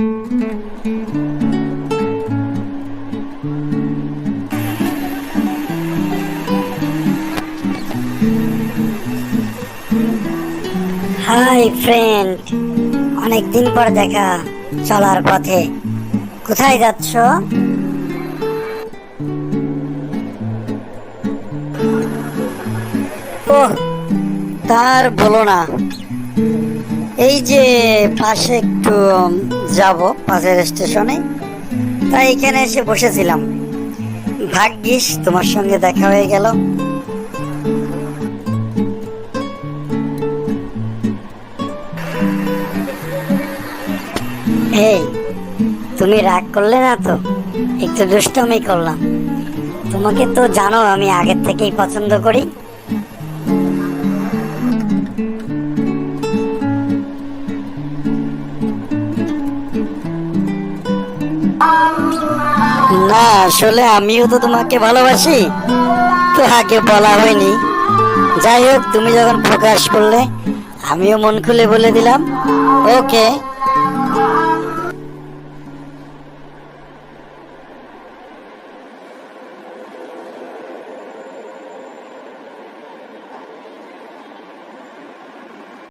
Hi friend, অনেকদিন পর দেখা। চলার পথে কোথায় যাচ্ছ? ওহ, তার বলো না। এই যে পাশে একটু যাব, পাশের স্টেশনে, তাই এখানে এসে বসেছিলাম। ভাগ্যিস তোমার সঙ্গে দেখা হয়ে গেল। এই, তুমি রাগ করলে না তো? একটু দুষ্টুমি করলাম। তোমাকে তো জানো আমি আগের থেকেই পছন্দ করি। না, আসলে আমিও তো তোমাকে ভালোবাসি, তো আগে বলা হয়নি। যাই হোক, তুমি যখন প্রকাশ করলে আমিও মন খুলে বলে দিলাম। ওকে।